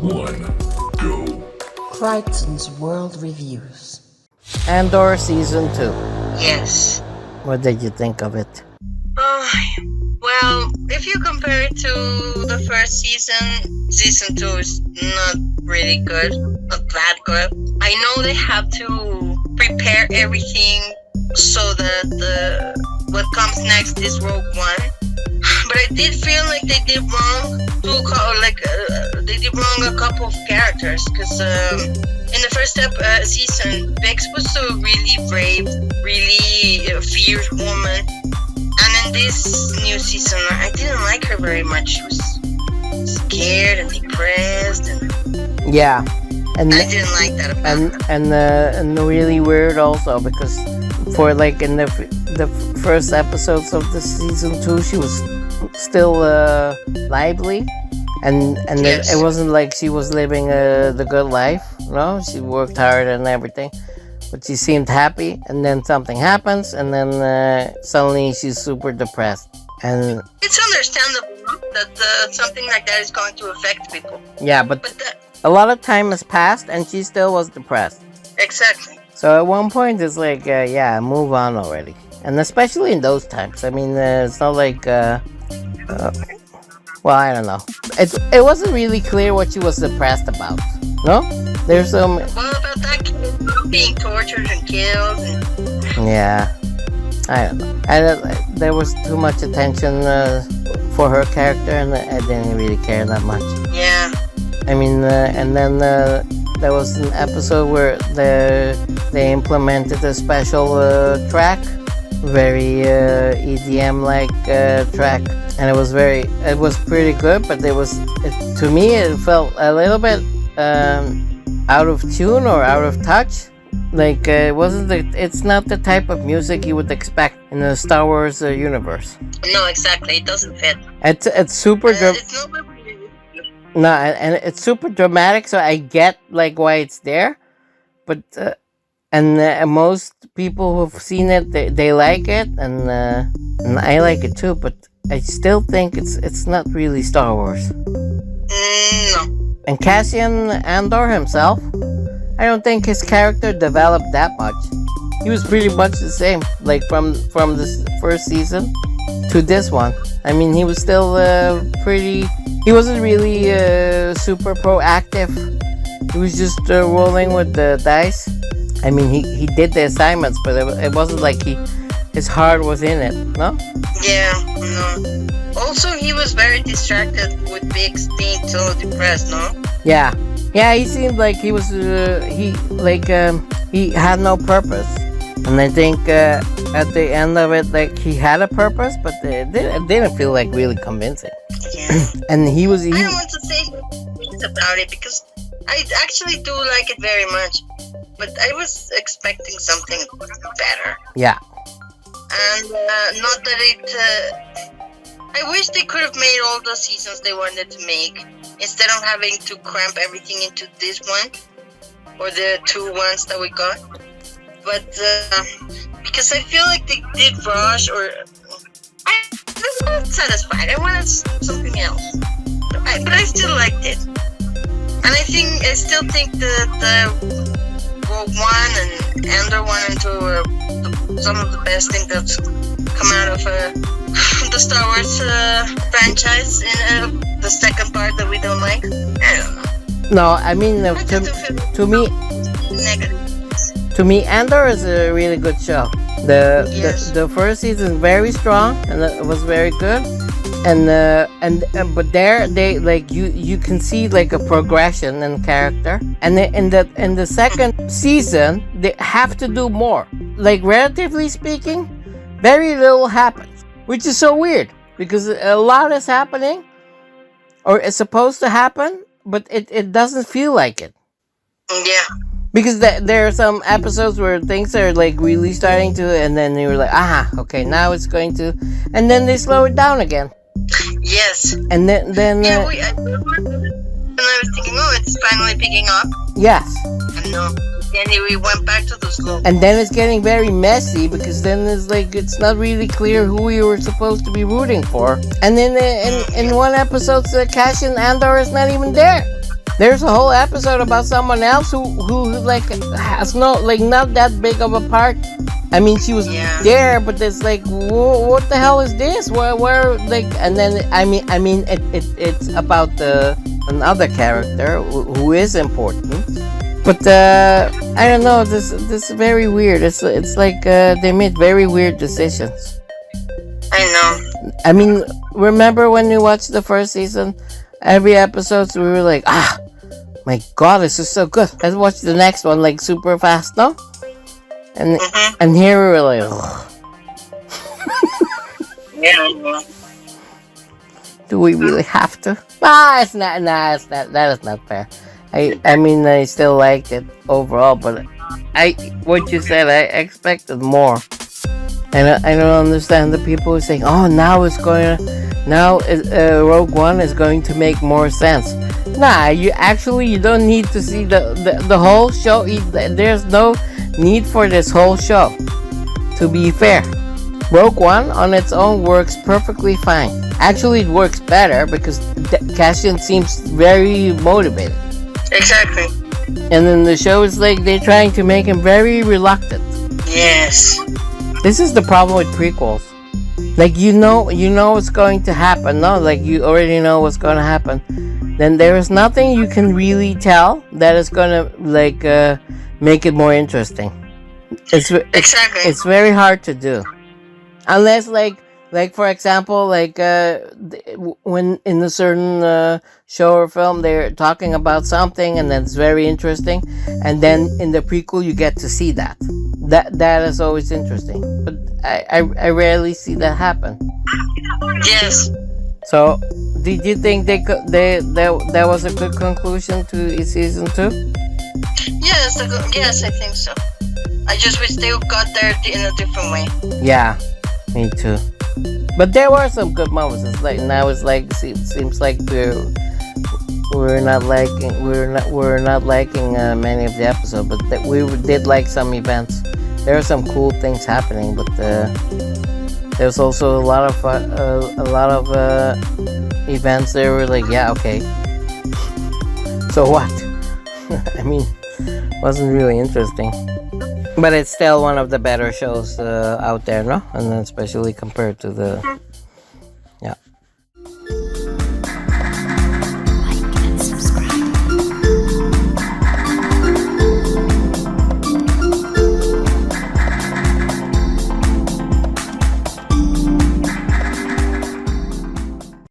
1, go. Crichton's World Reviews. Andor Season 2. Yes. What did you think of it? Well, if you compare it to the first season 2 is not really good, not that good. I know they have to prepare everything so that what comes next is Rogue One, but I did feel like they did wrong they did wrong a couple of characters, because in the first season, Bex was a really brave, really fierce woman, and in this new season, I didn't like her very much. She was scared and depressed, and Yeah, and I didn't like that about her. and really weird also, because for like in the first episodes of the Season 2, she was still lively, and Yes. it wasn't like she was living the good life. No, she worked hard and everything, but she seemed happy. And then something happens, and then suddenly she's super depressed. And It's understandable that something like that is going to affect people. yeah, but But a lot of time has passed, and she still was depressed. exactly. So at one point, it's like, yeah, move on already. And especially in those times. I mean, it's not like, well, I don't know. It wasn't really clear what she was depressed about. No? There's some, Well, about that kid being tortured and killed, and yeah, I don't know. There was too much attention for her character, and I didn't really care that much. yeah. I mean, and then there was an episode where they implemented a special track, very EDM-like track, and it was pretty good. But to me, it felt a little bit out of tune or out of touch. Like it's not the type of music you would expect in the Star Wars universe. No, exactly. It doesn't fit. It's super. It's not really. No, and it's super dramatic, so I get like why it's there, but and most people who've seen it, they like it, and I like it too. But I still think it's not really Star Wars. No. And Cassian Andor himself, I don't think his character developed that much. He was pretty much the same, like from this first season to this one. I mean, he was still pretty. He wasn't really super proactive. He was just rolling with the dice. I mean, he did the assignments, but it wasn't like his heart was in it, no? Yeah, no. Also, he was very distracted with Biggs being so depressed, no? Yeah, he seemed like he was he had no purpose, and I think at the end of it, like he had a purpose, but it didn't feel like really convincing. Yeah. And I don't want to say things about it, because I actually do like it very much, but I was expecting something better. Yeah. And not that I wish they could have made all the seasons they wanted to make, instead of having to cramp everything into this one, or the 2 ones that we got. But because I feel like they did rush, or I was not satisfied. I wanted something else, but I still liked it. And I still think the Rogue One and Andor One and 2 are some of the best things that's come out of the Star Wars franchise. In the second part that we don't like, I don't know. No, I mean to me, Negative. to me, Andor is a really good show. Yes. The first season is very strong, and it was very good. And but there they like you can see like a progression in character, and in the second season they have to do more. Like, relatively speaking, very little happens, which is so weird, because a lot is happening, or it's supposed to happen, but it doesn't feel like it. Yeah. Because there are some episodes where things are like really starting to, and then you're like, okay, now it's going to, and then they slow it down again. Yes. And then Yeah, and I was thinking, oh, it's finally picking up. yes, And no, then we went back to the slow. and then it's getting very messy, because then it's like it's not really clear who we were supposed to be rooting for. And then in one episode, Cassian Andor is not even there. There's a whole episode about someone else who like has no like not that big of a part. I mean, she was there, but it's like, what the hell is this? Where like, and then I mean, it's about another character who is important, but I don't know. This is very weird. It's like they made very weird decisions. I know. I mean, remember when we watched the first season? Every episode we were like, my god, this is so good. Let's watch the next one like super fast, no? And here we were like, Yeah. do we really have to? It's not. That is not fair. I mean, I still liked it overall, but what you said, I expected more. And I don't understand the people who are saying, oh, now Rogue One is going to make more sense. Nah, you don't need to see the whole show. There's no need for this whole show, to be fair. Rogue One on its own works perfectly fine. Actually, it works better because Cassian seems very motivated. Exactly. And then the show is like they're trying to make him very reluctant. Yes. This is the problem with prequels. Like you know what's going to happen. No, like you already know what's going to happen. Then there is nothing you can really tell that is going to like make it more interesting. Exactly. It's very hard to do, unless like for example, like when in a certain show or film they're talking about something and that's very interesting, and then in the prequel you get to see that. That is always interesting, but I rarely see that happen. Yes. So, did you think that was a good conclusion to season 2? Yes, I think so. I just wish they got there in a different way. Yeah, me too. But there were some good moments. It's like now it's like it seems like we're not liking many of the episodes, but we did like some events. There are some cool things happening, but there's also a lot of events that were like, yeah, okay. So what? I mean, wasn't really interesting, but it's still one of the better shows out there, no? And especially compared to the